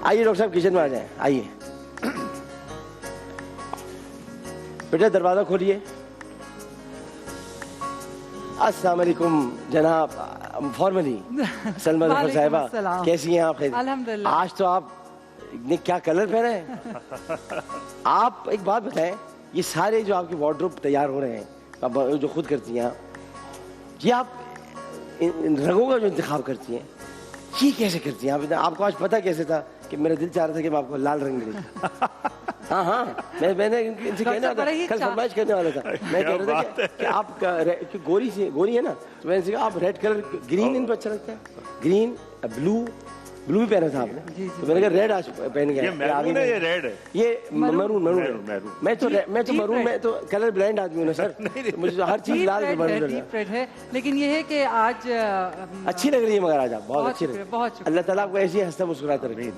آئیے ڈاکٹر صاحب کچن میں آ جائیں, آئیے بیٹا دروازہ کھولیے. السلام علیکم جناب, فارملی سلمى ظفر صاحبہ, کیسی ہیں آپ؟ الحمدللہ. آج تو آپ نے کیا کلر پہنا ہے. آپ ایک بات بتائیں, یہ سارے جو آپ کے وارڈروب تیار ہو رہے ہیں جو خود کرتی ہیں یہ آپ رنگوں کا جو انتخاب کرتی ہیں یہ کیسے کرتی ہیں آپ کو آج پتہ کیسے تھا کہ میرا دل چاہ رہا تھا کہ میں آپ کو لال رنگ دے دوں؟ ہاں ہاں, میں نے ان سے کہنا تھا, کل فرمائش کرنے والا تھا, میں کہہ رہا تھا کہ آپ گوری ہے نا, تو میں نے کہا آپ ریڈ کلر, گرین ان کو اچھا لگتا ہے, گرین, بلو بھی پہنا تھا آپ نے, تو میں نے کہا ریڈ آج پہن گیا. یہ ریڈ ہے, یہ مرون. میں تو مرون, میں تو کلر بلائنڈ آدمی ہوں نا سر, مجھے ہر چیز لال ہے. لیکن یہ ہے کہ آج اچھی لگ رہی ہے, مگر آج آپ بہت اچھی لگ رہی ہے. اللہ تعالیٰ آپ کو ایسی ہنستا مسکراتا رہے.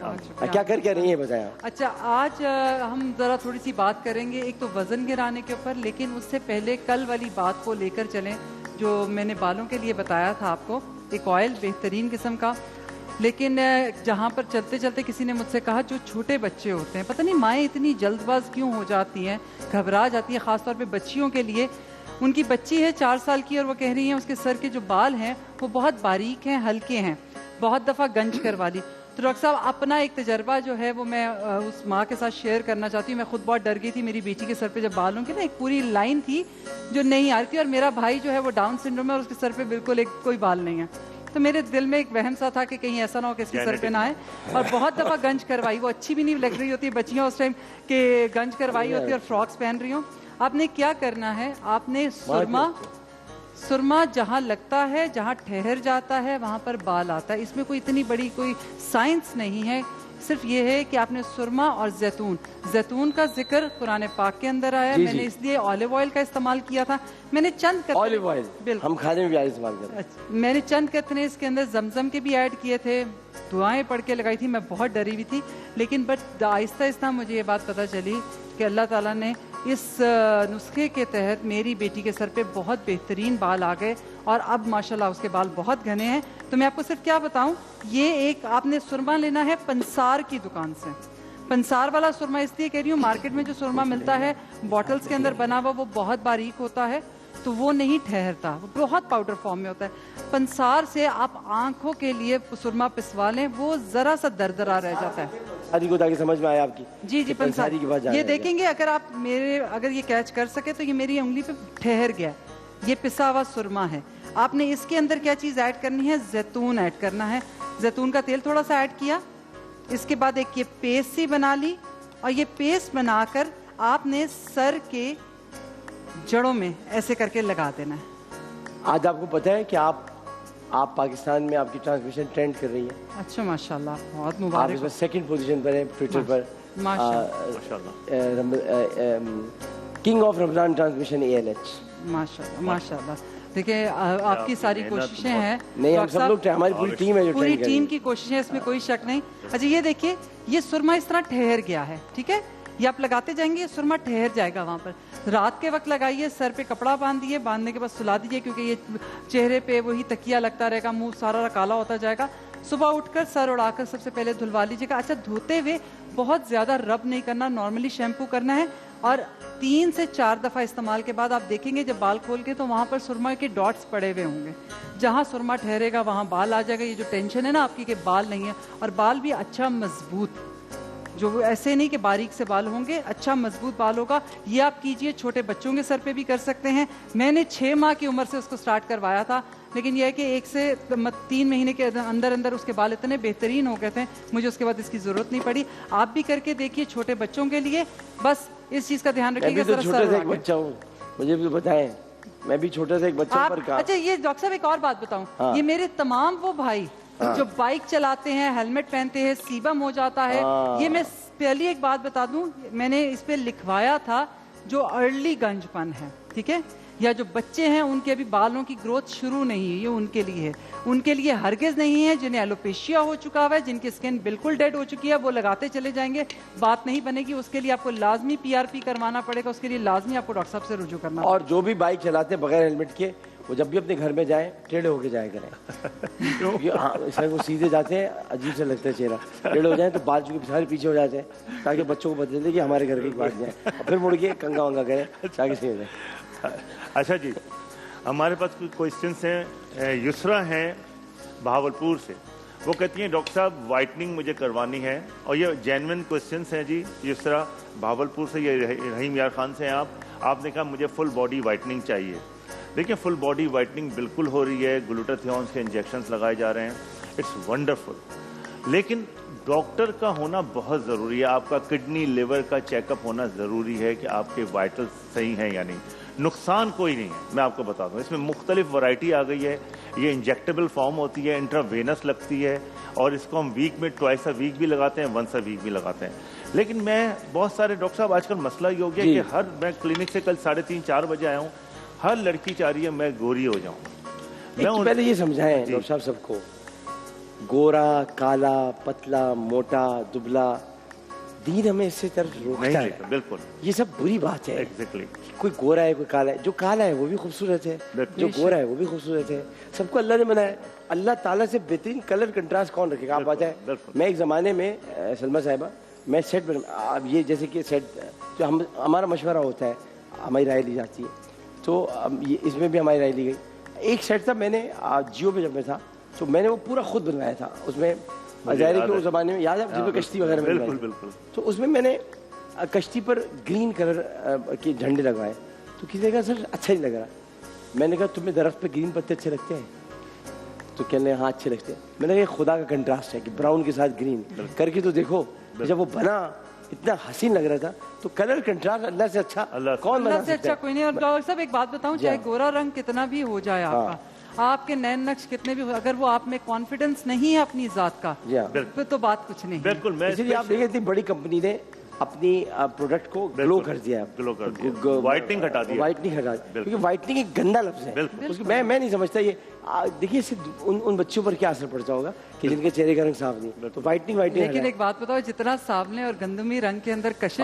کیا کر کے رہی ہے بتائیں. اچھا, آج ہم ذرا تھوڑی سی بات کریں گے ایک تو وزن گرانے کے اوپر, لیکن اس سے پہلے کل والی بات کو لے کر چلیں جو میں نے بالوں کے لیے بتایا تھا آپ کو, ایک آئل بہترین قسم کا. لیکن جہاں پر چلتے چلتے کسی نے مجھ سے کہا جو چھوٹے بچے ہوتے ہیں, پتہ نہیں مائیں اتنی جلد باز کیوں ہو جاتی ہیں, گھبرا جاتی ہیں, خاص طور پہ بچیوں کے لیے. ان کی بچی ہے 4 سال کی اور وہ کہہ رہی ہیں اس کے سر کے جو بال ہیں وہ بہت باریک ہیں, ہلکے ہیں, بہت دفعہ گنج کروا لی. تو ڈاکٹر صاحب اپنا ایک تجربہ جو ہے وہ میں اس ماں کے ساتھ شیئر کرنا چاہتی ہوں. میں خود بہت ڈر گئی تھی, میری بیٹی کے سر پہ جب بالوں کی نا ایک پوری لائن تھی جو نہیں آ رہی تھی, اور میرا بھائی جو ہے وہ ڈاؤن سنڈروم ہے اور اس کے سر پہ بالکل کوئی بال نہیں ہے. تو میرے دل میں ایک وہم سا تھا کہ کہیں ایسا نہ ہو کہ اس کے سر پہ نہ آئے, اور بہت دفعہ گنج کروائی. وہ اچھی بھی نہیں لگ رہی ہوتی بچیاں اس ٹائم کہ گنج کروائی ہوتی اور فراکس پہن رہی ہوں. آپ نے کیا کرنا ہے, آپ نے سرما جہاں لگتا ہے, جہاں ٹھہر جاتا ہے وہاں پر بال آتا ہے. اس میں کوئی اتنی بڑی کوئی سائنس نہیں ہے, صرف یہ ہے کہ آپ نے سرما اور زیتون کا ذکر قرآن پاک کے اندر آیا. میں نے اس لیے آلیو آئل کا استعمال کیا تھا. میں نے چند آلیو آئل ہم کھانے میں بھی استعمال کرتے ہیں. میں نے چند قطرے اس کے اندر زمزم کے بھی ایڈ کیے تھے, دعائیں پڑھ کے لگائی تھی. میں بہت ڈری ہوئی تھی, لیکن آہستہ آہستہ مجھے یہ بات پتہ چلی کہ اللہ تعالیٰ نے اس نسخے کے تحت میری بیٹی کے سر پہ بہت بہترین بال آ گئے, اور اب ماشاءاللہ اس کے بال بہت گھنے ہیں. تو میں آپ کو صرف کیا بتاؤں, یہ ایک آپ نے سرما لینا ہے پنسار کی دکان سے. پنسار والا سرما اس لیے کہہ رہی ہوں, مارکیٹ میں جو سرما ملتا ہے بوٹلز کے اندر بنا ہوا وہ بہت باریک ہوتا ہے, تو وہ نہیں ٹھہرتا, وہ بہت پاؤڈر فارم میں ہوتا ہے. پنسار سے آپ آنکھوں کے لیے سرما پسوا لیں, وہ ذرا سا دردرا رہ جاتا ہے. کو تاکہ سمجھ میں آئے آپ کی. جی پنساری کی بات. یہ دیکھیں گے اگر آپ اگر یہ کیچ کر سکے تو یہ میری انگلی پہ ٹھہر گیا, یہ پسا ہوا سرما ہے. آپ نے اس کے اندر کیا چیز ایڈ کرنی ہے, زیتون ایڈ کرنا ہے. زیتون کا تیل تھوڑا سا ایڈ کیا, اس کے بعد ایک یہ پیسٹ سی بنا لی, اور یہ پیسٹ بنا کر آپ نے سر کے جڑوں میں ایسے کر کے لگا دینا ہے. آج آپ کو پتہ ہے کہ آپ پاکستان میں آپ کی ٹرانسمیشن ٹرینڈ کر رہی ہے. اچھا ماشاءاللہ, بہت مبارک. آپ سیکنڈ پوزیشن پر ہیں Twitter per, king of Ramzan transmission ALH. ماشاءاللہ. دیکھیں آپ کی ساری کوششیں ہیں, نہیں ہم سب لوگ, ہماری پوری ٹیم ہے, پوری ٹیم کی کوششیں, اس میں کوئی شک نہیں. اچھا یہ دیکھیے, یہ سرما اس طرح ٹھہر گیا ہے, ٹھیک ہے, یہ آپ لگاتے جائیں گے, سرما ٹھہر جائے گا وہاں پر. رات کے وقت لگائیے, سر پہ کپڑا باندھیے, باندھنے کے بعد سلا دیجیے, کیونکہ یہ چہرے پہ وہی تکیہ لگتا رہے گا, منہ سارا کالا ہوتا جائے گا. صبح اٹھ کر سر اڑا کر سب سے پہلے دھلوا لیجیے گا. اچھا دھوتے ہوئے بہت زیادہ رب نہیں کرنا, نارملی شیمپو کرنا ہے, اور 3 سے 4 دفعہ استعمال کے بعد آپ دیکھیں گے جب بال کھول کے تو وہاں پر سرما کے ڈاٹس پڑے ہوئے ہوں گے. جہاں سرما ٹھہرے گا وہاں بال آ جائے گا. یہ جو ٹینشن ہے نا آپ کی کہ بال نہیں ہے, اور بال بھی اچھا مضبوط, جو ایسے نہیں کہ باریک سے بال ہوں گے, اچھا مضبوط بال ہوگا. یہ آپ کیجئے, چھوٹے بچوں کے سر پہ بھی کر سکتے ہیں. میں نے 6 ماہ کی عمر سے اس کو سٹارٹ کروایا تھا, لیکن یہ ہے کہ 1 سے 3 مہینے کے اندر اس کے بال اتنے بہترین ہو گئے تھے, مجھے اس کے بعد اس کی ضرورت نہیں پڑی. آپ بھی کر کے دیکھیے چھوٹے بچوں کے لیے, بس اس چیز کا دھیان رکھیے گا. چھوٹا سا ایک بچہ ہوں, مجھے بھی بتائیں, میں بھی چھوٹا سا ایک بچہ پر کہا. اچھا یہ ڈاکٹر صاحب ایک اور بات بتاؤں, یہ میرے تمام وہ بھائی جو بائک چلاتے ہیں, ہیلمٹ پہنتے ہیں, سیبم ہو جاتا ہے, یہ میں پہلی ایک بات بتا دوں, میں نے اس پہ لکھوایا تھا جو ارلی گنج پن ہے, ٹھیک ہے, یا جو بچے ہیں ان کے ابھی بالوں کی گروتھ شروع نہیں ہے, یہ ان کے لیے ہے. ان کے لیے ہرگز نہیں ہے جنہیں ایلوپیشیا ہو چکا ہوا ہے, جن کی سکن بالکل ڈیڈ ہو چکی ہے, وہ لگاتے چلے جائیں گے, بات نہیں بنے گی. اس کے لیے آپ کو لازمی PRP کروانا پڑے گا, اس کے لیے لازمی آپ کو ڈاکٹر صاحب سے رجوع کرنا. اور جو بھی بائک چلاتے ہیں بغیر ہیلمٹ کے, وہ جب بھی اپنے گھر میں جائیں ٹیڑھے ہو کے جایا کریں. ہاں اس طرح وہ سیدھے جاتے ہیں عجیب سے لگتا ہے چہرہ, ٹیڑھے ہو جائیں تو بال چونکہ سارے پیچھے ہو جاتے ہیں تاکہ بچوں کو پتہ چلے کہ ہمارے گھر کے پاس جائیں, اور پھر مڑ کے کنگا ونگا کریں تاکہ صحیح ہو جائے. اچھا جی, ہمارے پاس کچھ کوشچنس ہیں. یسرا ہیں بہاولپور سے, وہ کہتی ہیں ڈاکٹر صاحب وائٹننگ مجھے کروانی ہے, اور یہ جینوئن کوشچنس ہیں جی. یسرا بہاولپور سے, یہ رحیم یار خان سے ہیں آپ نے کہا مجھے فل باڈی وائٹننگ چاہیے. دیکھیں فل باڈی وائٹننگ بالکل ہو رہی ہے, گلوٹاتھیونس کے انجیکشنز لگائے جا رہے ہیں, اٹس ونڈرفل, لیکن ڈاکٹر کا ہونا بہت ضروری ہے. آپ کا کڈنی لیور کا چیک اپ ہونا ضروری ہے کہ آپ کے وائٹلز صحیح ہیں یا نہیں. نقصان کوئی نہیں ہے, میں آپ کو بتا دوں, اس میں مختلف ورائٹی آ گئی ہے. یہ انجیکٹیبل فارم ہوتی ہے, انٹراوینس لگتی ہے, اور اس کو ہم ویک میں ٹوائس اے ویک بھی لگاتے ہیں, ونس اے ویک بھی لگاتے ہیں. لیکن میں بہت سارے ڈاکٹر صاحب آج کل مسئلہ یہ ہو گیا کہ میں کلینک سے کل 3:30-4 بجے آیا ہوں, ہر لڑکی چاہ رہی ہے میں گوری ہو جاؤں. میں پہلے یہ سمجھائیں ڈاکٹر صاحب سب کو, گورا, کالا, پتلا, موٹا, دبلا, دین ہمیں اس سے طرف روکتا ہے. بالکل یہ سب بری بات ہے. ایگزیکٹلی, کوئی گورا ہے کوئی کالا ہے, جو کالا ہے وہ بھی خوبصورت ہے, جو گورا ہے وہ بھی خوبصورت ہے. سب کو اللہ نے بنایا ہے. اللہ تعالیٰ سے بہترین کلر کنٹراسٹ کون رکھے گا؟ آپ بات ہے. میں ایک زمانے میں سلمہ صاحبہ, میں سیٹ اب یہ جیسے کہ سیٹ جو ہمارا مشورہ ہوتا ہے, ہماری رائے لی جاتی ہے, تو اس میں بھی ہماری رائے لی گئی. ایک سیٹ تھا, میں نے جیو پہ جب میں تھا تو میں نے وہ پورا خود بنوایا تھا. اس میں ظاہر ہے کہ اس زمانے میں یاد ہے جب کشتی وغیرہ میں بالکل, تو اس میں نے کشتی پر گرین کلر کے جھنڈے لگوائے. تو کسی نے کہا سر اچھا نہیں لگ رہا. میں نے کہا تمہیں درخت پہ گرین پتے اچھے لگتے ہیں؟ تو کہنے ہاں اچھے لگتے ہیں. میں نے کہا خدا کا کنٹراسٹ ہے کہ براؤن کے ساتھ گرین کر کے تو دیکھو. جب وہ بنا اتنا حسین لگ رہا تھا. تو کلر کنٹراسٹ اللہ سے اچھا کون بنا سکتا ہے؟ اچھا کوئی نہیں. اور ڈاکٹر صاحب ایک بات بتاؤں, چاہے گورا رنگ کتنا بھی ہو جائے آپ کا, آپ کے نین نقش کتنے بھی, اگر وہ آپ میں کانفیڈنس نہیں ہے اپنی ذات کا, پھر تو بات کچھ نہیں. بالکل, اسی لیے آپ دیکھیں اتنی بڑی کمپنی نے اپنی پروڈکٹ کو گلو کر دیا, وائٹنگ ہٹا دی, کیونکہ وائٹنگ ایک گندا لفظ ہے. میں نہیں سمجھتا یہ. دیکھیے اس سے ان بچوں پر کیا اثر پڑتا ہوگا کہ جن کے چہرے کا رنگ صاف نہیں. تو وائٹنگ لیکن ایک بات بتاؤ, جتنا سابلے اور گندمی رنگ کے اندر کشش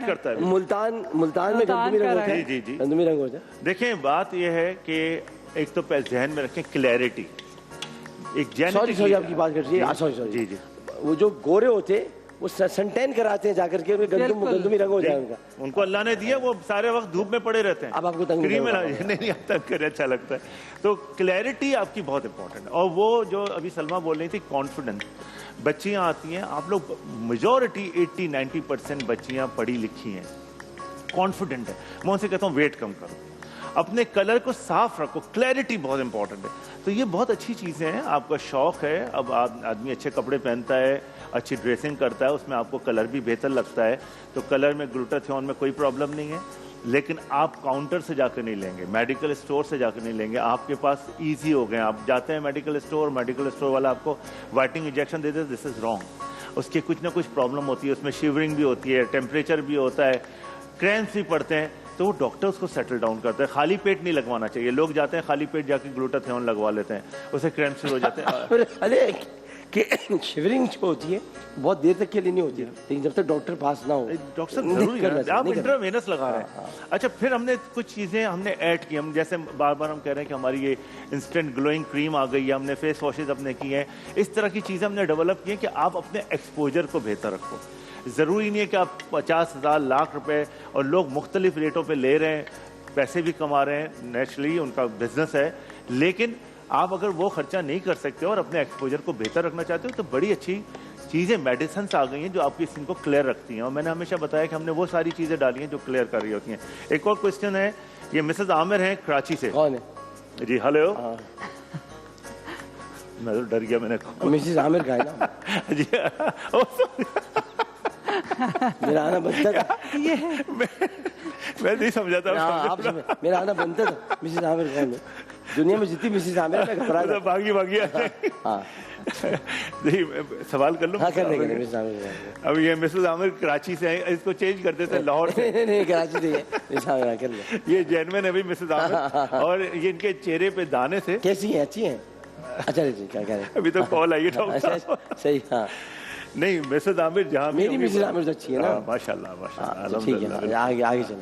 کرتا ہے. ملتان میں گندمی رنگ ہوتا ہے. گندمی رنگ ہوتا ہے. دیکھیں بات یہ ہے کہ ایک تو ذہن میں رکھیں کلیئرٹی. ایک سوری آپ کی بات کر رہی ہے. جی, وہ جو گورے ہوتے وہ سنٹین کراتے ہیں جا کر کے, گندمی رنگ ہو جائے ان کا. ان کو اللہ نے دیا, وہ سارے وقت دھوپ میں پڑے رہتے ہیں. اب آپ کو نہیں تنگ کرے, اچھا لگتا ہے. تو کلیئرٹی آپ کی بہت امپورٹنٹ ہے. اور وہ جو ابھی سلمہ بول رہی تھی کانفیڈنس, بچیاں آتی ہیں, آپ لوگ میجورٹی 80-90% بچیاں پڑھی لکھی ہیں, کانفیڈنٹ ہے. میں ان سے کہتا ہوں ویٹ کم کرو, اپنے کلر کو صاف رکھو, کلیئرٹی بہت امپورٹنٹ ہے. تو یہ بہت اچھی چیزیں ہیں. آپ کا شوق ہے, اب آدمی اچھے کپڑے پہنتا ہے, اچھی ڈریسنگ کرتا ہے, اس میں آپ کو کلر بھی بہتر لگتا ہے, تو کلر میں گلوٹاتھیون میں کوئی پرابلم نہیں ہے. لیکن آپ کاؤنٹر سے جا کے نہیں لیں گے, میڈیکل اسٹور سے جا کے نہیں لیں گے. آپ کے پاس ایزی ہو گئے, آپ جاتے ہیں میڈیکل اسٹور والا آپ کو وائٹنگ injection they they, this is wrong. اس کی کچھ نہ کچھ پرابلم ہوتی ہے, اس میں شیورنگ بھی ہوتی ہے, ٹیمپریچر بھی ہوتا ہے, کرینپس بھی پڑتے ہیں. تو وہ ڈاکٹر اس کو سیٹل ڈاؤن کرتا ہے. خالی پیٹ نہیں لگوانا چاہیے. لوگ جاتے ہیں خالی پیٹ جا کے گلوٹاتھیون لگوا لیتے ہیں, اسے کرینپس ہو جاتے ہیں. ارے کہ شیورنگ جو ہوتی ہے بہت دیر تک کے لیے نہیں ہوتی ہے, لیکن جب تک ڈاکٹر پاس نہ ہو. ڈاکٹر ضروری ہے, آپ انٹراوینس لگا رہے ہیں. اچھا, پھر ہم نے کچھ چیزیں ہم نے ایڈ کی. ہم جیسے بار بار ہم کہہ رہے ہیں کہ ہماری یہ انسٹنٹ گلوئنگ کریم آ گئی ہے, ہم نے فیس واشز اپنے کیے ہیں. اس طرح کی چیزیں ہم نے ڈیولپ کی ہیں کہ آپ اپنے ایکسپوجر کو بہتر رکھو. ضروری نہیں ہے کہ آپ 50,000 لاکھ روپے, اور لوگ مختلف ریٹوں پہ لے رہے ہیں, پیسے بھی کما رہے ہیں, نیچرلی ان کا بزنس ہے. لیکن آپ اگر وہ خرچہ نہیں کر سکتے اور اپنے ایکسپوجر کو بہتر رکھنا چاہتے ہو, تو بڑی اچھی چیزیں میڈیسنس آ گئی ہیں جو آپ کی اسکن کو کلیئر رکھتی ہیں. اور میں نے ہمیشہ بتایا کہ ہم نے وہ ساری چیزیں ڈالی ہیں جو کلیئر کر رہی ہوتی ہیں. ایک اور کوشچن ہے, یہ مسز عامر ہیں کراچی سے. کون ہے جی؟ ہلو, میں تو ڈر گیا, میں نے کہا مسز عامر کا ہے نا. جی میرا آنا بنتا تھا, میں نہیں سمجھا تھا. میرا آنا بنتا تھا. مسز عامر کون ہے؟ دنیا میں جتنی مسز عامر میں گھبرا تھا. بھاگی. سوال کر لوں. اب یہ مسز عامر کراچی سے ہیں, اس کو چینج کرتے تھے لاہور سے. نہیں, کراچی سے. یہ جینوین ہے بھی مسز عامر, اور یہ ان کے چہرے پہ دانے سے. کیسی ہیں؟ اچھی ہیں. اچھا جی, کیا کہہ رہے ہیں؟ ابھی تو کال آئی ہے. صحیح. ہاں نہیں, مسز عامر جہاں میری مسز عامر تو اچھی ہے نا. ماشاء اللہ, ماشاء اللہ, ٹھیک ہے. آگے چلیں.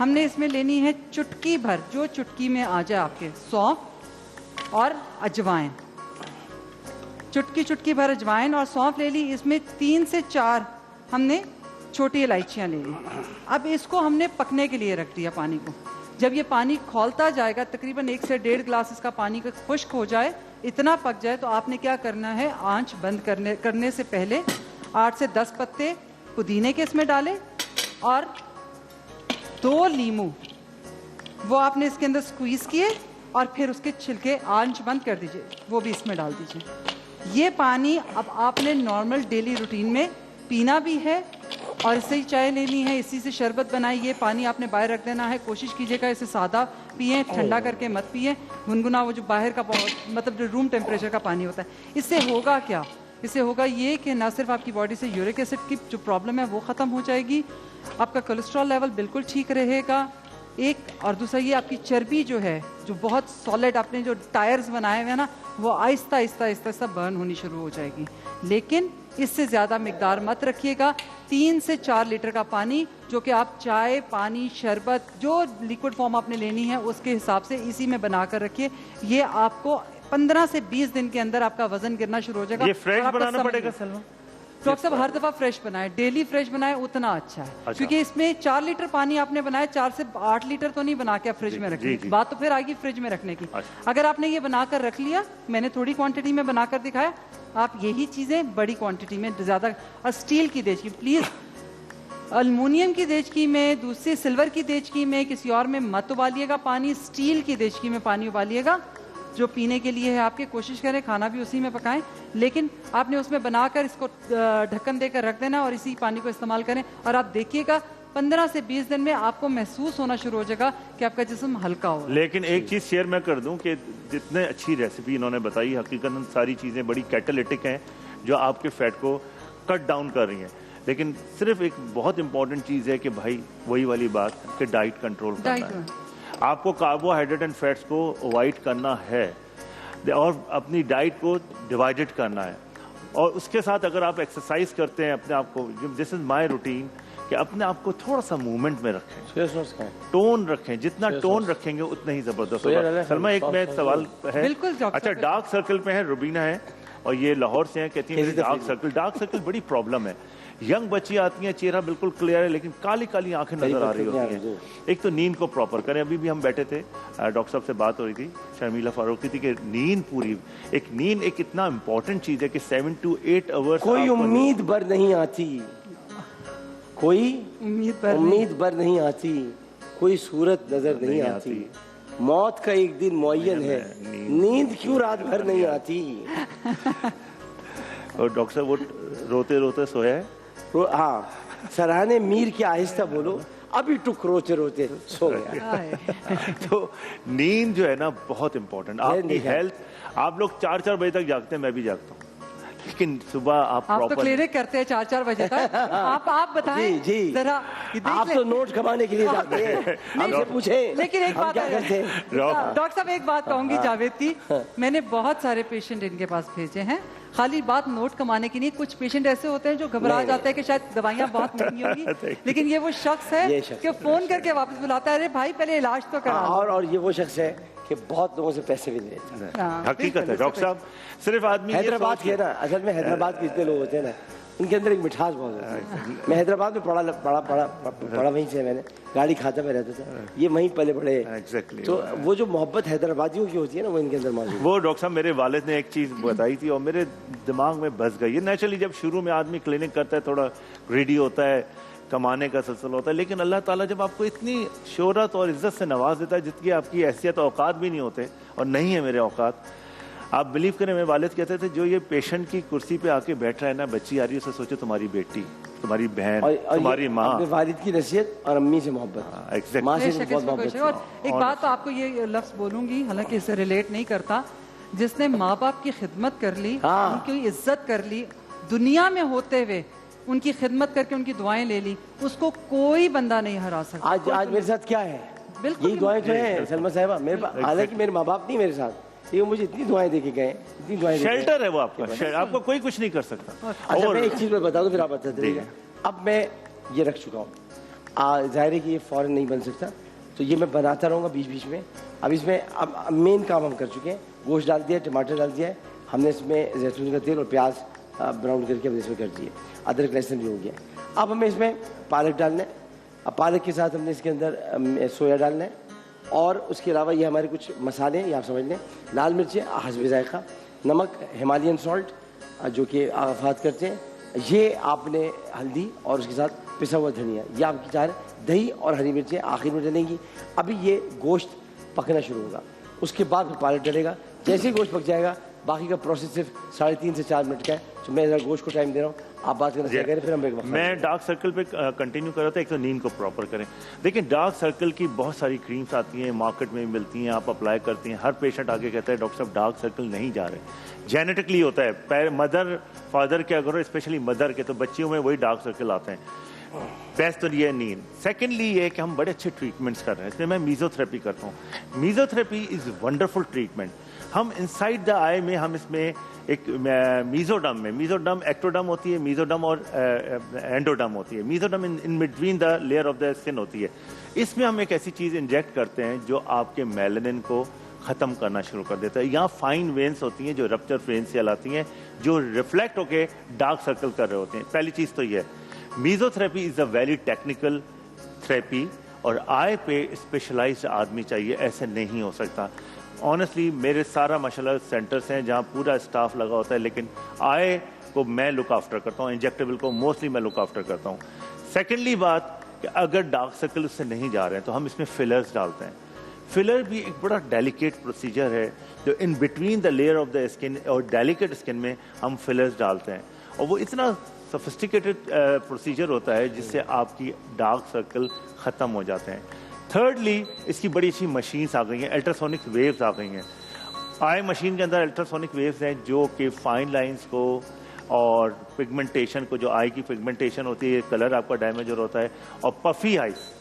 ہم نے اس میں لینی ہے چٹکی بھر, جو چٹکی میں آ جائے آپ کے, سونف اور اجوائن. چٹکی بھر اجوائن اور سونف لے لی. اس میں 3 سے 4 ہم نے چھوٹی الائچیاں لے لی. اب اس کو ہم نے پکنے کے لیے رکھ دیا پانی کو. جب یہ پانی کھولتا جائے گا, تقریباً 1 سے 1.5 گلاس اس کا پانی کا خشک ہو جائے, اتنا پک جائے, تو آپ نے کیا کرنا ہے, آنچ بند کرنے سے پہلے 8 سے 10 پتے پودینے کے اس میں ڈالے, اور 2 لیمو وہ آپ نے اس کے اندر سکویز کیے, اور پھر اس کے چھلکے آنچ بند کر دیجئے, وہ بھی اس میں ڈال دیجئے. یہ پانی اب آپ نے نارمل ڈیلی روٹین میں پینا بھی ہے, اور اس سے ہی چائے لینی ہے, اسی سے شربت بنائی. یہ پانی آپ نے باہر رکھ دینا ہے. کوشش کیجیے گا اسے سادہ پئیں, ٹھنڈا کر کے مت پئیں. گنگنا وہ جو باہر کا مطلب جو روم ٹیمپریچر کا پانی ہوتا ہے. اس سے ہوگا کیا, اس سے ہوگا یہ کہ نہ صرف آپ کی باڈی سے یورک ایسڈ کی جو پرابلم ہے وہ ختم ہو جائے گی, آپ کا کولیسٹرول لیول بالکل ٹھیک رہے گا ایک, اور دوسرا یہ آپ کی چربی جو ہے, جو بہت سالڈ آپ نے جو ٹائرز بنائے ہوئے ہیں نا, وہ آہستہ آہستہ برن ہونی شروع ہو جائے گی. لیکن اس سے زیادہ مقدار مت رکھیے گا. 3 سے 4 لیٹر کا پانی, جو کہ آپ چائے, پانی, شربت, جو لیکوڈ فارم آپ نے لینی ہے اس کے حساب سے اسی میں بنا کر رکھیے. یہ آپ کو 15 سے 20 دن کے اندر آپ کا وزن گرنا شروع ہو جائے گا. یہ فریش بنانا پڑے گا سلما؟ ڈاکٹر صاحب ہر دفعہ فریش بنائے, ڈیلی فریش بنائے, اتنا اچھا ہے. کیونکہ اس میں 4 لیٹر پانی آپ نے بنایا, 4 سے 8 لیٹر تو نہیں بنا کے آپ فریج میں رکھیں. بات تو پھر آئے گی فریج میں رکھنے کی. اگر آپ نے یہ بنا کر رکھ لیا, میں نے تھوڑی کوانٹٹی میں بنا کر دکھایا, آپ یہی چیزیں بڑی کوانٹٹی میں زیادہ, اور اسٹیل کی دیچکی, پلیز المونیم کی دیچکی میں, دوسری سلور کی دیچکی میں, کسی اور میں مت ابالیے گا پانی. اسٹیل کی دیچکی میں پانی ابالیے گا جو پینے کے لیے ہے آپ کے. کوشش کریں کھانا بھی اسی میں پکائیں, لیکن آپ نے اس میں بنا کر اس کو ڈھکن دے کر رکھ دینا, اور اسی پانی کو استعمال کریں. اور آپ دیکھیے گا 15 سے 20 دن میں آپ کو محسوس ہونا شروع ہو جائے گا کہ آپ کا جسم ہلکا ہو. لیکن ایک چیز شیئر میں کر دوں کہ جتنے اچھی ریسیپی انہوں نے بتائی, حقیقتاً ساری چیزیں بڑی کیٹالیٹک ہیں جو آپ کے فیٹ کو کٹ ڈاؤن کر رہی ہیں. لیکن صرف ایک بہت امپورٹنٹ چیز ہے کہ بھائی وہی والی بات کہ ڈائٹ کنٹرول کرنا ہے. آپ کو کاربوہائیڈریٹ اینڈ فیٹس کو اوائڈ کرنا ہے, اور اپنی ڈائٹ کو ڈیوائڈڈ کرنا ہے. اور اس کے ساتھ اگر آپ ایکسرسائز کرتے ہیں اپنے آپ کو, دس از مائی روٹین, کہ اپنے آپ کو تھوڑا سا موومنٹ میں رکھیں, ٹون رکھیں. جتنا ٹون رکھیں گے اتنا ہی زبردست ہوگا. سلما ایک میں سوال ہے, اچھا ڈارک سرکل پہ ہے, روبینہ ہے, اور یہ لاہور سے ہیں, کہتی ہیں ڈارک سرکل بڑی پرابلم ہے. ینگ بچی آتی ہیں, چہرہ بالکل کلیئر ہے, لیکن کالی کالی آنکھیں نظر آ رہی ہوتی ہیں. ایک تو نیند کو پراپر کریں. ابھی بھی ہم بیٹھے تھے, ڈاکٹر صاحب سے بات ہو رہی تھی, شرمیلا فاروق کی تھی, کہ نیند پوری, نیند ایک اتنا امپورٹنٹ چیز ہے کہ 7 to 8 hours. کوئی امید بر نہیں آتی, کوئی امید بر نہیں آتی, کوئی صورت نظر نہیں آتی, موت کا ایک دن معین ہے, نیند کیوں رات بھر نہیں آتی. اور ڈاکٹر صاحب وہ روتے روتے سویا ہے. ہاں, سرہانے میر کے آہستہ بولو, ابھی ٹک روتے روتے سو گیا. تو نیند جو ہے نا بہت امپورٹنٹ. آپ کی ہیلتھ, آپ لوگ 4 بجے تک جاگتے ہیں, میں بھی جاگتا ہوں, لیکن صبح آپ تو کلینک کرتے ہیں 4 بجے تک. آپ بتائیں جی, ذرا, آپ تو نوٹ کمانے کے لیے جاتے ہیں, ہم سے پوچھیں. لیکن ایک بات ہے ڈاکٹر صاحب, ایک بات کہوں گی جاوید کی, میں نے بہت سارے پیشنٹ ان کے پاس بھیجے ہیں, خالی بات نوٹ کمانے کی نہیں. کچھ پیشنٹ ایسے ہوتے ہیں جو گھبرا جاتے ہیں کہ شاید دوائیاں بہت مہنگی ہوں گی, لیکن یہ وہ شخص ہے کہ فون کر کے واپس بلاتا ہے, ارے بھائی پہلے علاج تو کرا. اور یہ وہ شخص ہے کہ بہت لوگوں سے پیسے بھی لیتا ہے. حقیقت ہے ڈاکٹر صاحب. صرف آدمی حیدرآباد کے نا, اصل میں حیدرآباد کے جتنے لوگ ہوتے ہیں نا, ان کے اندر ایک مٹھاس بہت ہوتی ہے. میں حیدرآباد میں پڑا وہیں سے, میں نے گاڑی کھاتا میں رہتا تھا, یہ وہیں پلے بڑے. تو وہ جو محبت حیدرآبادیوں کی ہوتی ہے نا, وہ ان کے اندر موجود. وہ ڈاکٹر صاحب میرے والد نے ایک چیز بتائی تھی اور میرے دماغ میں بس گئی. نیچرلی جب شروع میں آدمی کلینک کرتا ہے تھوڑا گریڈی ہوتا ہے, کمانے کا سلسلہ ہوتا ہے, لیکن اللہ تعالیٰ جب آپ کو اتنی شہرت اور عزت سے نواز دیتا ہے جس کی آپ کی حیثیت اوقات بھی نہیں ہوتے, اور نہیں ہے میرے اوقات. آپ بلیو کریں, میرے والد کہتے تھے جو یہ پیشنٹ کی کرسی پہ آ کے بیٹھ رہا ہے نا, بچی آ رہی ہے, اسے سوچے تمہاری بیٹی, تمہاری بہن, تمہاری ماں. والد کی نصیحت اور امی سے محبت, ماں سے بہت محبت. اور ایک بات تو آپ کو یہ لفظ بولوں گی, حالانکہ اس سے ریلیٹ نہیں کرتا, جس نے ماں باپ کی خدمت کر لی, ان کی عزت کر لی, دنیا میں ہوتے ہوئے ان کی خدمت کر کے ان کی دعائیں لے لی, اس کو کوئی بندہ نہیں ہرا سکتا. آج میرے ساتھ کیا ہے, یہی دعائیں تو ہیں سلما صاحبہ. حالانکہ میرے ماں باپ نہیں میرے ساتھ, یہ مجھے اتنی دعائیں دے کے گئے, اتنی دعائیں. شیلٹر ہے وہ آپ کا, آپ کو کوئی کچھ نہیں کر سکتا. اچھا میں ایک چیز میں بتا دوں, پھر آپ بتا دیجیے. اب میں یہ رکھ چکا ہوں, ظاہر ہے کہ یہ فوراً نہیں بن سکتا, تو یہ میں بناتا رہوں گا بیچ بیچ میں. اب اس میں اب مین کام ہم کر چکے ہیں, گوشت ڈال دیا, ٹماٹر ڈال دیا ہے ہم نے, اس میں زیتون کا تیل اور پیاز براؤن کر کے ہم نے اس میں کر دیے, ادرک لہسن بھی ہو گیا. اب ہمیں اس میں پالک ڈالنا ہے. اب پالک کے ساتھ ہم نے اس کے اندر سویا ڈالنا ہے, اور اس کے علاوہ یہ ہمارے کچھ مسالے ہیں, یہ آپ سمجھ لیں, لال مرچیں حسب ذائقہ, نمک, ہمالین سالٹ جو کہ آفات کرتے ہیں, یہ آپ نے ہلدی, اور اس کے ساتھ پسا ہوا دھنیا, یہ آپ کی چار, دہی اور ہری مرچیں آخر میں ڈلیں گی. ابھی یہ گوشت پکنا شروع ہوگا, اس کے بعد پھر پالک ڈلے گا. جیسے ہی گوشت پک جائے گا, باقی کا پروسیس صرف 3.5 سے 4 منٹ کا ہے. تو میں ذرا گوشت کو ٹائم دے رہا ہوں, آپ بات کرنا چاہ رہے, پھر ہم ایک وقت. میں ڈارک سرکل پہ کنٹینیو کر رہا تھا. ایک تو نیند کو پراپر کریں. دیکھیں ڈارک سرکل کی بہت ساری کریمس آتی ہیں, مارکیٹ میں ملتی ہیں, آپ اپلائی کرتی ہیں. ہر پیشنٹ آگے کہتا ہے ڈاکٹر صاحب ڈارک سرکل نہیں جا رہے, جینیٹکلی ہوتا ہے, مدر فادر کے اگر اسپیشلی مدر کے, تو بچیوں میں وہی ڈارک سرکل آتے ہیں. بیسٹ تو یہ نیند. سیکنڈلی یہ کہ ہم بڑے اچھے ٹریٹمنٹس کر رہے ہیں. اس میں میں میزو تھراپی کرتا ہوں. میزو تھراپی از ونڈرفل ٹریٹمنٹ. ہم انسائڈ دا آئی میں ہم اس میں ایک میزوڈم میں, میزوڈم ایکٹوڈم ہوتی ہے, میزوڈم اور اینڈوڈم ہوتی ہے. Mesoderm in between the layer of the skin ہوتی ہے. اس میں ہم ایک ایسی چیز انجیکٹ کرتے ہیں جو آپ کے میلنن کو ختم کرنا شروع کر دیتا ہے. یہاں فائن وینس ہوتی ہیں جو رپچر وینس سے چلاتی ہیں, جو ریفلیکٹ ہو کے ڈارک سرکل کر رہے ہوتے ہیں. پہلی چیز تو یہ ہے. Mesotherapy is a very technical therapy, اور آئی پہ اسپیشلائزڈ آدمی چاہیے, ایسے نہیں ہو سکتا. آنیسٹلی میرے سارا ماشاء اللہ سینٹرس ہیں جہاں پورا اسٹاف لگا ہوتا ہے, لیکن آئی کو میں لک آفٹر کرتا ہوں, انجیکٹیبل کو موسٹلی میں لک آفٹر کرتا ہوں. سیکنڈلی بات کہ اگر ڈارک سرکل اس سے نہیں جا رہے ہیں تو ہم اس میں فلرز ڈالتے ہیں. فلر بھی ایک بڑا ڈیلیکیٹ پروسیجر ہے, جو ان between the layer of the skin اور ڈیلیکیٹ اسکن میں ہم فلرز ڈالتے ہیں, اور وہ اتنا سفسٹیکیٹڈ پروسیجر ہوتا ہے جس سے آپ کی ڈارک سرکل ختم ہو جاتے ہیں. تھرڈلی اس کی بڑی اچھی مشینس آ گئی ہیں, الٹراسونک ویوز آ گئی ہیں. آئی مشین کے اندر الٹراسونک ویوز ہیں جو کہ فائن لائنس کو اور پگمنٹیشن کو, جو آئی کی پگمنٹیشن ہوتی ہے, کلر آپ کا ڈیمیجر ہوتا ہے. اور پفی آئیز,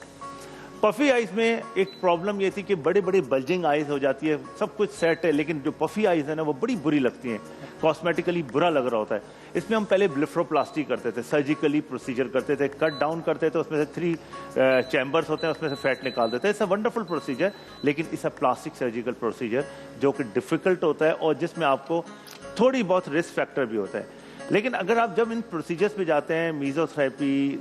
پفی آئیز میں ایک پرابلم یہ تھی کہ بڑے بڑے بلجنگ آئیز ہو جاتی ہے, سب کچھ سیٹ ہے, لیکن جو پفی آئیز ہیں نا وہ بڑی بری لگتی ہیں, کاسمیٹیکلی برا لگ رہا ہوتا ہے. اس میں ہم پہلے بلیفروپلاسٹی کرتے تھے, سرجیکلی پروسیجر کرتے تھے, کٹ ڈاؤن کرتے تھے, اس میں سے 3 چیمبرز ہوتے ہیں, اس میں سے فیٹ نکال دیتے ہیں. اٹس اے ونڈرفل پروسیجر, لیکن اس اے پلاسٹک سرجیکل پروسیجر جو کہ ڈیفیکلٹ ہوتا ہے, اور جس میں آپ کو تھوڑی بہت رسک فیکٹر بھی ہوتا ہے. لیکن اگر آپ جب ان پروسیجرز پہ جاتے ہیں, میزو تھراپی,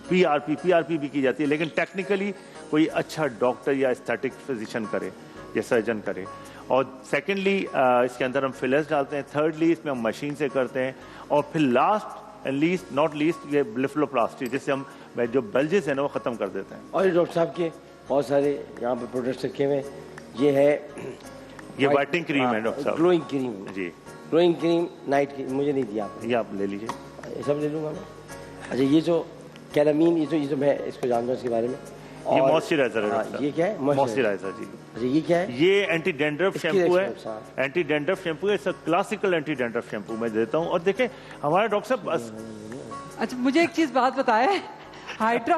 پی آر پی بھی کی جاتی ہے, لیکن ٹیکنیکلی کوئی اچھا ڈاکٹر یا اسٹیٹک فزیشین کرے یا سرجن کرے. اور سیکنڈلی اس کے اندر ہم فلرز ڈالتے ہیں. تھرڈلی اس میں ہم مشین سے کرتے ہیں. اور پھر last and least not least یہ بلیفروپلاسٹی, جس سے ہم جو بلجز ہیں نا وہ ختم کر دیتے ہیں. اور ڈاکٹر صاحب کے بہت سارے یہاں پہ پروڈکٹس رکھے ہوئے ہیں. یہ ہے, یہ وائٹنگ کریم ہے ڈاکٹر صاحب, گلوئنگ کریم. جی گلوئنگ کریم, نائٹ کریم مجھے نہیں دیا آپ نے, یہ آپ لے لیجیے. یہ سب لے لوں گا میں. اچھا یہ جو کیلامین, یہ جو میں اس کو جانتا ہوں اس کے بارے میں. یہ موئسچرائزر ہے ڈاکٹر صاحب. یہ کیا ہے؟ موئسچرائزر. جی اچھا یہ کیا ہے؟ یہ اینٹی ڈینڈرف شیمپو ہے. experts, ہاں. اینٹی ڈینڈرف شیمپو ہے, اس کلاسیکل اینٹی ڈینڈرف شیمپو میں دیتا ہوں. اور دیکھیں ہمارا ڈاکٹر صاحب, اچھا مجھے ایک چیز بات بتائے, ہائیڈرا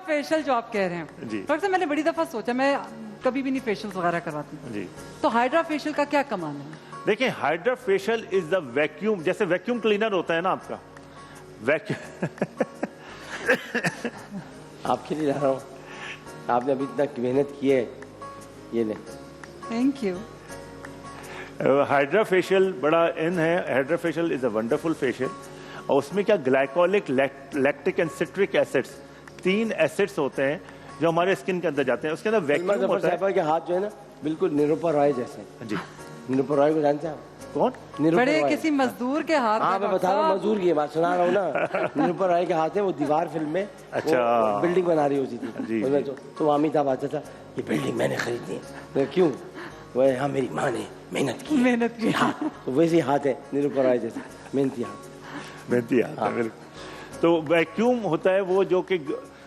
فیشل جو آپ کہہ رہے ہیں, جی ڈاکٹر صاحب میں نے بڑی دفعہ سوچا, میں کبھی بھی نہیں فیشل وغیرہ کرواتی ہوں, جی, تو ہائیڈرا فیشل کا کیا کمال ہے؟ دیکھیں ہائیڈرا فیشل از دا ویکیوم, جیسے ویکیوم کلینر ہوتا ہے نا آپ کا, آپ کے لیے لا رہا ہوں, آپ نے ابھی اتنا محنت کی ہے, یہ لیں. Thank you. ہائیڈرا فیشل بڑا ان ہے. Hydra facial is a wonderful facial, اور اس میں کیا glycolic, lactic and citric acids, 3 acids ہوتے ہیں جو ہمارے اسکن کے اندر جاتے ہیں. اس کے اندر ویکیوم ہوتا ہے. صاحبہ کے ہاتھ جو ہے نا بالکل نیروپا رائے جیسے. جی, نیروپا رائے کو جانتے ہیں آپ؟ کون؟ بڑے کسی مزدور کے ہاتھ. ہاں میں بتا رہا ہوں, مزدور کی بات سنا رہا ہوں نا. نیروپا رائے کے ہاتھ ہے, وہ دیوار فلم میں اچھا بلڈنگ بنا رہی ہوتی تھی, تو امیتابھ آتا تھا, یہ بلڈنگ میں نے خریدی ہے. کیوں؟ وہ ہاں میری ماں نے محنت کی. ہاں تو ویسے ہی ہاتھ ہے نیروپا رائے جیسے, محنتی ہاتھ. محنتی ہاتھ. تو ویکیوم ہوتا ہے وہ جو کہ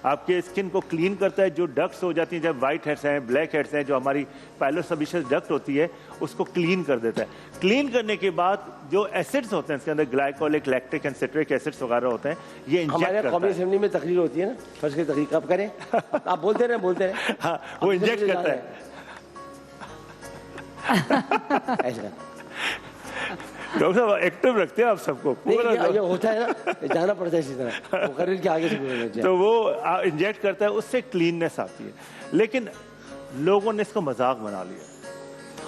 آپ کے اسکن کو کلین کرتا ہے. جو ڈکٹس ہو جاتی ہیں, جب وائٹ ہیڈس ہیں, بلیک ہیڈس ہیں, جو ہماری پائلوسبیشس ڈکٹ ہوتی ہے, اس کو کلین کر دیتا ہے. کلین کرنے کے بعد جو ایسڈس ہوتے ہیں اس کے اندر, گلائکولک, لیکٹک اینڈ سٹرک ایسڈس وغیرہ ہوتے ہیں, یہ انجیکٹ کرتا ہے. قومی اسمبلی میں تقریر ہوتی ہے نا, فرض کی تقریر کب کریں, آپ بولتے رہے. ہاں وہ انجیکٹ کرتا ہے. ڈاکٹر صاحب ایکٹیو رکھتے ہیں آپ سب کو نہیں پورا یہ ہوتا ہے نا, جانا پڑتا ہے اسی طرح مقرر کے آگے سے گزرنا چاہیے. تو وہ انجیکٹ کرتا ہے, اس سے کلیننس آتی ہے. لیکن لوگوں نے اس کو مذاق بنا لیا.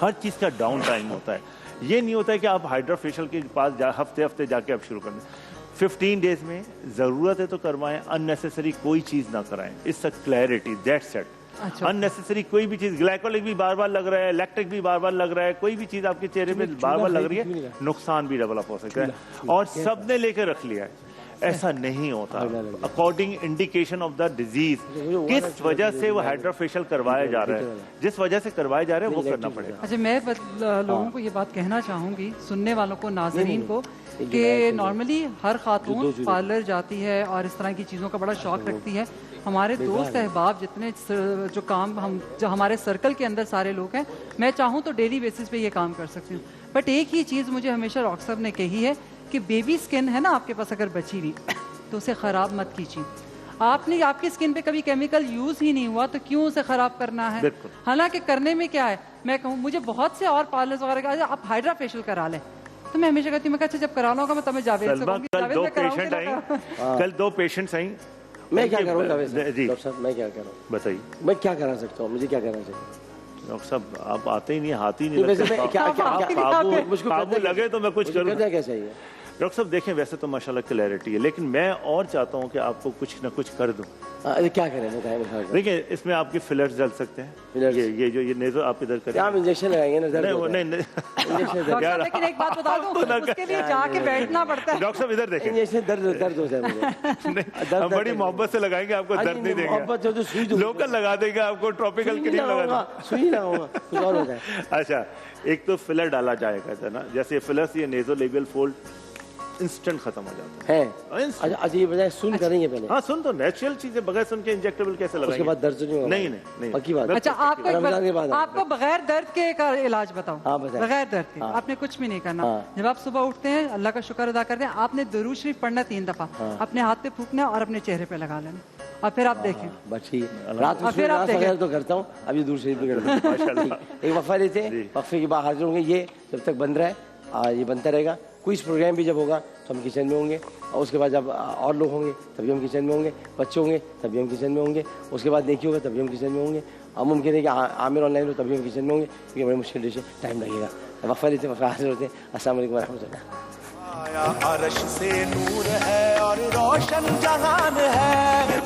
ہر چیز کا ڈاؤن ٹائم ہوتا ہے. یہ نہیں ہوتا ہے کہ آپ ہائیڈرا فیشل کے پاس ہفتے جا کے آپ شروع کر دیں. 15 days میں ضرورت ہے تو کروائیں, اننیسیسری کوئی چیز نہ کرائیں. اس کلیئرٹی دیٹس اٹ. اننیسیسری کوئی بھی چیز, گلائکولک بھی بار بار لگ رہا ہے, لیکٹرک بھی بار بار لگ رہا ہے, کوئی بھی چیز آپ کے چہرے پہ بار بار لگ رہی ہے, نقصان بھی ڈیولپ ہو سکتا ہے. اور سب نے لے کے رکھ لیا ہے. ایسا نہیں ہوتا. According indication of the disease, کس وجہ سے وہ ہائیڈرا فیشل کروایا جا رہا ہے, جس وجہ سے کروایا جا رہا ہے وہ کرنا پڑے گا. اچھا, میں لوگوں کو یہ بات کہنا چاہوں گی, سننے والوں کو, ناظرین کو, کہ نارملی ہر خاتون پارلر جاتی ہے اور اس طرح کی چیزوں کا بڑا شوق رکھتی ہے. ہمارے دوست احباب جتنے جو کام جو ہمارے سرکل کے اندر سارے لوگ ہیں, میں چاہوں تو ڈیلی بیسس پہ یہ کام کر سکتی ہوں. بٹ ایک ہی چیز مجھے ہمیشہ ڈاکٹر صاحب نے کہی ہے کہ بیبی سکن ہے نا آپ کے پاس اگر بچی ہوئی تو اسے خراب مت کیجیے. آپ کی اسکن پہ کبھی کیمیکل یوز ہی نہیں ہوا تو کیوں اسے خراب کرنا ہے. حالانکہ کرنے میں کیا ہے, میں کہوں مجھے بہت سے اور پارلرز وغیرہ کا آپ ہائیڈرا فیشل کرا لیں, تو میں ہمیشہ کہتی ہوں میں اچھا جب کرانا ہوگا میں تمہیں جاوید سے کہوں گی. کل 2 پیشنٹس آئیں. میں کیا کروں ڈاکٹر صاحب, میں کیا کروں, بتائیے میں کیا کرا سکتا ہوں, مجھے کیا کرنا چاہیے. ڈاکٹر صاحب آپ آتے ہی نہیں, ہاتھ ہی نہیں لگتے. قابو لگے تو میں کچھ کروں. کیا چاہیے ڈاکٹر صاحب دیکھیں ویسے تو ماشاءاللہ کلیئرٹی ہے, لیکن میں اور چاہتا ہوں کہ آپ کو کچھ نہ کچھ کر دوں. کیا کریں بتائیں. دیکھیں اس میں آپ کے فلرز ڈل سکتے ہیں, یہ نیزو آپ ادھر کریں. آپ انجیکشن لگائیں گے نا. نہیں لیکن ایک بات بتا دوں, اس کے لیے جا کے بیٹھنا پڑتا ہے. ڈاکٹر صاحب ادھر دیکھیں, انجیکشن درد ہوتا ہے مجھے. ہم بڑی محبت سے لگائیں گے, آپ کو درد نہیں دیں گے, لوکل لگا دیں گے آپ کو, ٹراپیکل کریم لگا دیں گے, سوئی نہ ہوگا, کچھ اور ہوتا ہے. اچھا ایک تو فلر ڈالا جائے گا نا, جیسے فلر یہ نیزو لیبیل فولڈ انسٹنٹ ختم ہو جاتا ہے. اچھا یہ بجائے سن کریں گے پہلے. ہاں سن تو نیچرل چیز ہے, بغیر سن کے انجیکٹیبل کیسے لگائیں گے. اس کے بعد درد نہیں ہوگا. نہیں پکی بات. اچھا آپ کو بغیر درد کے علاج بتاؤ. بغیر درد کے آپ نے کچھ بھی نہیں کرنا. جب آپ صبح اٹھتے ہیں اللہ کا شکر ادا کرتے ہیں, آپ نے درود شریف پڑھنا 3 دفعہ, اپنے ہاتھ پہ پھونکنا اور اپنے چہرے پہ لگا لینا, اور پھر آپ دیکھیں. بس ٹھیک ہے, رات میں تو کرتا ہوں, ابھی درود شریف بھی کرتا ہوں. ایک وقفہ لیتے ہیں, وقفے کے بعد حاضر ہوں گے. یہ جب تک بند رہا ہے یہ بنتا رہے گا. کوئی پروگرام بھی جب ہوگا تو ہم کچن میں ہوں گے, اور اس کے بعد جب اور لوگ ہوں گے تبھی ہم کچن میں ہوں گے, بچے ہوں گے تبھی ہم کچن میں ہوں گے, اس کے بعد نیکی ہوگا تبھی ہم کچن میں ہوں گے, اور ممکن ہے کہ عامر آن لائن ہو تبھی ہم کچن میں ہوں گے, کیونکہ بڑی مشکل ڈش ہے, ٹائم لگے گا. وقفہ لیتے وقفہ حاضر ہوتے ہیں. السلام علیکم ورحمۃ اللہ. عرش سے نور ہے اور روشن جہان ہے.